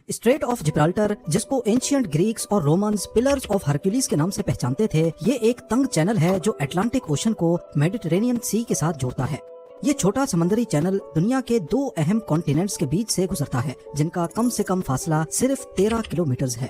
Street of Gibraltar, جس کو ancient Greeks اور رومنز پلرز آف ہرکیولیس کے نام سے پہچانتے تھے، یہ ایک تنگ چینل ہے جو اٹلانٹک اوشن کو میڈیٹرینین سی کے ساتھ جوڑتا ہے۔ یہ چھوٹا سمندری چینل دنیا کے دو اہم کانٹیننٹس کے بیچ سے گزرتا ہے، جن کا کم سے کم فاصلہ صرف 13 کلومیٹرز ہے۔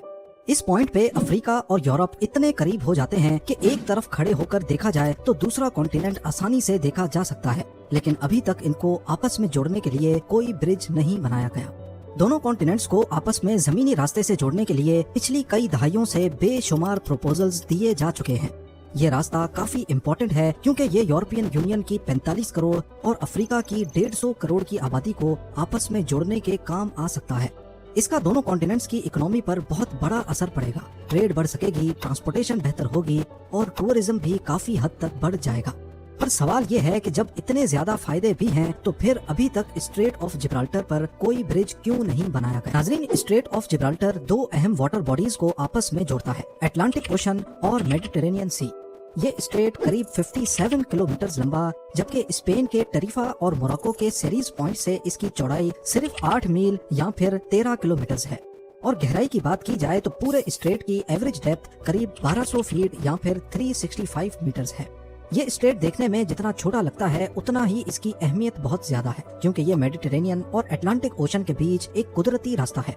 اس پوائنٹ پہ افریقہ اور یورپ اتنے قریب ہو جاتے ہیں کہ ایک طرف کھڑے ہو کر دیکھا جائے تو دوسرا کانٹیننٹ آسانی سے دیکھا جا سکتا ہے، لیکن ابھی تک ان کو آپس میں جوڑنے کے لیے کوئی برج نہیں بنایا گیا۔ دونوں کانٹیننٹس کو آپس میں زمینی راستے سے جوڑنے کے لیے پچھلی کئی دہائیوں سے بے شمار پروپوزلز دیے جا چکے ہیں۔ یہ راستہ کافی امپورٹنٹ ہے کیونکہ یہ یورپین یونین کی 45 کروڑ اور افریقہ کی 150 کروڑ کی آبادی کو آپس میں جوڑنے کے کام آ سکتا ہے۔ اس کا دونوں کانٹیننٹس کی اکنامی پر بہت بڑا اثر پڑے گا، ٹریڈ بڑھ سکے گی، ٹرانسپورٹیشن بہتر ہوگی اور ٹورزم بھی کافی حد تک بڑھ جائے گا۔ پر سوال یہ ہے کہ جب اتنے زیادہ فائدے بھی ہیں تو پھر ابھی تک اسٹریٹ آف جبرالٹر پر کوئی برج کیوں نہیں بنایا گیا؟ ناظرین، اسٹریٹ آف جبرالٹر دو اہم واٹر باڈیز کو آپس میں جوڑتا ہے، اٹلانٹک اوشن اور میڈیٹرینین سی۔ یہ اسٹریٹ قریب 57 کلومیٹر لمبا، جبکہ اسپین کے ٹریفا اور موراکو کے سیریز پوائنٹ سے اس کی چوڑائی صرف 8 میل یا پھر 13 کلومیٹر ہے۔ اور گہرائی کی بات کی جائے تو پورے اسٹریٹ کی ایوریج ڈیپتھ قریب 1200 فیٹ یا پھر 365 میٹرز ہے۔ یہ اسٹریٹ دیکھنے میں جتنا چھوٹا لگتا ہے اتنا ہی اس کی اہمیت بہت زیادہ ہے، کیونکہ یہ میڈیٹرینین اور اٹلانٹک اوشن کے بیچ ایک قدرتی راستہ ہے۔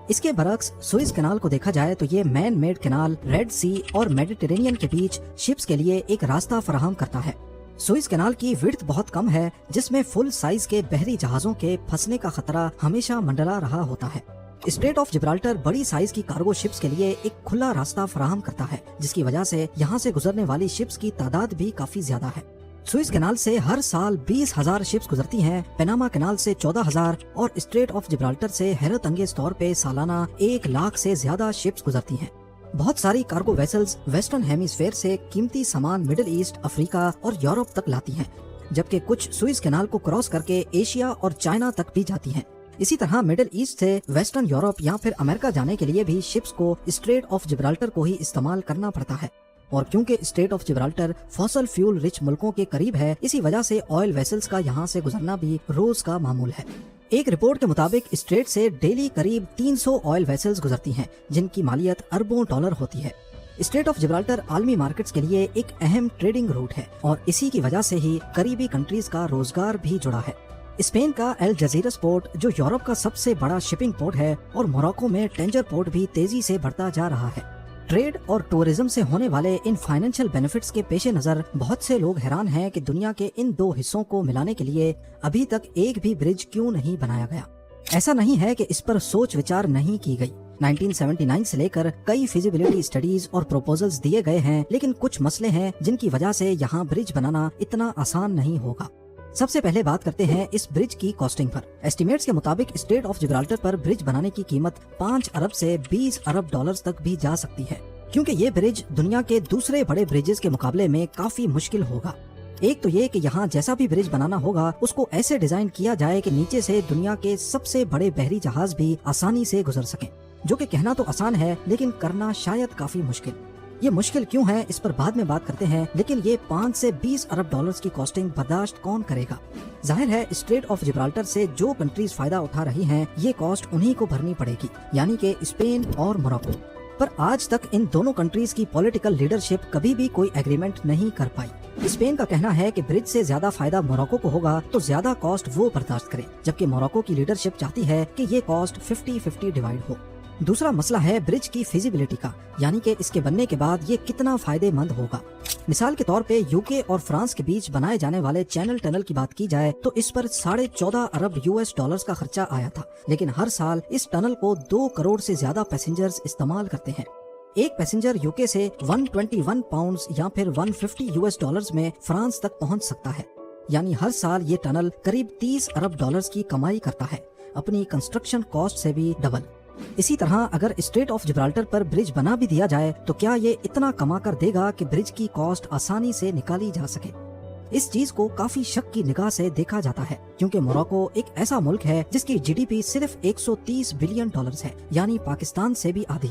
اس کے برعکس سوئز کینال کو دیکھا جائے تو یہ مین میڈ کینال ریڈ سی اور میڈیٹرینین کے بیچ شپس کے لیے ایک راستہ فراہم کرتا ہے۔ سوئز کینال کی وڈتھ بہت کم ہے، جس میں فل سائز کے بحری جہازوں کے پھنسنے کا خطرہ ہمیشہ منڈلا رہا ہوتا ہے۔ اسٹریٹ آف جبرالٹر بڑی سائز کی کارگو شپس کے لیے ایک کھلا راستہ فراہم کرتا ہے، جس کی وجہ سے یہاں سے گزرنے والی شپس کی تعداد بھی کافی زیادہ ہے۔ سوئز کینال سے ہر سال 20,000 شپس گزرتی ہیں، پیناما کینال سے 14,000 اور اسٹریٹ آف جبرالٹر سے حیرت انگیز طور پہ سالانہ 1 لاکھ سے زیادہ شپس گزرتی ہیں۔ بہت ساری کارگو ویسلز ویسٹرن ہیمیسفیئر سے قیمتی سامان مڈل ایسٹ، افریقہ اور یورپ تک لاتی ہیں، جبکہ کچھ سوئز کینال کو کراس کر کے ایشیا اور چائنا تک بھی جاتی ہیں۔ اسی طرح مڈل ایسٹ سے ویسٹرن یورپ یا پھر امریکہ جانے کے لیے بھی شپس کو اسٹریٹ آف جبرالٹر کو ہی استعمال کرنا پڑتا ہے۔ اور کیونکہ strait of Gibraltar fossil fuel rich ملکوں کے قریب ہے، اسی وجہ سے آئل ویسلز کا یہاں سے گزرنا بھی روز کا معمول ہے۔ ایک رپورٹ کے مطابق اسٹریٹ سے ڈیلی قریب 300 آئل ویسلز گزرتی ہیں، جن کی مالیت اربوں ڈالر ہوتی ہے۔ اسٹریٹ آف جبرالٹر عالمی مارکیٹس کے لیے ایک اہم ٹریڈنگ روٹ ہے اور اسی کی وجہ سے ہی قریبی کنٹریز کا روزگار بھی جڑا ہے۔ اسپین کا الجزیرس پورٹ، جو یورپ کا سب سے بڑا شپنگ پورٹ ہے، اور موراکو میں ٹینجر پورٹ بھی تیزی سے بڑھتا جا رہا ہے۔ ٹریڈ اور ٹورزم سے ہونے والے ان فائنینشل بینیفٹس کے پیش نظر بہت سے لوگ حیران ہیں کہ دنیا کے ان دو حصوں کو ملانے کے لیے ابھی تک ایک بھی برج کیوں نہیں بنایا گیا۔ ایسا نہیں ہے کہ اس پر سوچ وچار نہیں کی گئی۔ 1979 سے لے کر کئی فیزیبلٹی اسٹڈیز اور پروپوزلز دیے گئے ہیں، لیکن کچھ مسئلے ہیں جن کی وجہ سے یہاں برج بنانا اتنا آسان نہیں ہوگا۔ سب سے پہلے بات کرتے ہیں اس برج کی کاسٹنگ پر۔ ایسٹیمیٹس کے مطابق اسٹریٹ آف جبرالٹر پر برج بنانے کی قیمت 5 ارب سے 20 ارب ڈالرز تک بھی جا سکتی ہے، کیونکہ یہ برج دنیا کے دوسرے بڑے برجز کے مقابلے میں کافی مشکل ہوگا۔ ایک تو یہ کہ یہاں جیسا بھی برج بنانا ہوگا اس کو ایسے ڈیزائن کیا جائے کہ نیچے سے دنیا کے سب سے بڑے بحری جہاز بھی آسانی سے گزر سکیں، جو کہ کہنا تو آسان ہے لیکن کرنا شاید کافی مشکل۔ یہ مشکل کیوں ہے اس پر بعد میں بات کرتے ہیں، لیکن یہ 5 سے 20 ارب ڈالرز کی کاسٹنگ برداشت کون کرے گا؟ ظاہر ہے اسٹریٹ آف جبرالٹر سے جو کنٹریز فائدہ اٹھا رہی ہیں یہ کاسٹ انہی کو بھرنی پڑے گی، یعنی کہ اسپین اور موراکو۔ پر آج تک ان دونوں کنٹریز کی پولیٹیکل لیڈرشپ کبھی بھی کوئی ایگریمنٹ نہیں کر پائی۔ اسپین کا کہنا ہے کہ برج سے زیادہ فائدہ موراکو کو ہوگا تو زیادہ کاسٹ وہ برداشت کرے، جبکہ موراکو کی لیڈرشپ چاہتی ہے کہ یہ کاسٹ 50-50 ڈیوائڈ ہو۔ دوسرا مسئلہ ہے برج کی فیزیبلٹی کا، یعنی کہ اس کے بننے کے بعد یہ کتنا فائدے مند ہوگا۔ مثال کے طور پہ یوکے اور فرانس کے بیچ بنائے جانے والے چینل ٹنل کی بات کی جائے تو اس پر 14.5 ارب US ڈالرز کا خرچہ آیا تھا، لیکن ہر سال اس ٹنل کو 2 کروڑ سے زیادہ پیسنجرز استعمال کرتے ہیں۔ ایک پیسنجر یوکے سے 121 پاؤنڈز یا پھر 150 US ڈالرز میں فرانس تک پہنچ سکتا ہے، یعنی ہر سال یہ ٹنل قریب 30 ارب ڈالرز کی کمائی کرتا ہے، اپنی کنسٹرکشن کاسٹ سے بھی ڈبل۔ اسی طرح اگر اسٹریٹ آف جبرالٹر پر برج بنا بھی دیا جائے تو کیا یہ اتنا کما کر دے گا کہ برج کی کاسٹ آسانی سے نکالی جا سکے؟ اس چیز کو کافی شک کی نگاہ سے دیکھا جاتا ہے، کیونکہ موراکو ایک ایسا ملک ہے جس کی GDP صرف 130 بلین ڈالرز ہے، یعنی پاکستان سے بھی آدھی۔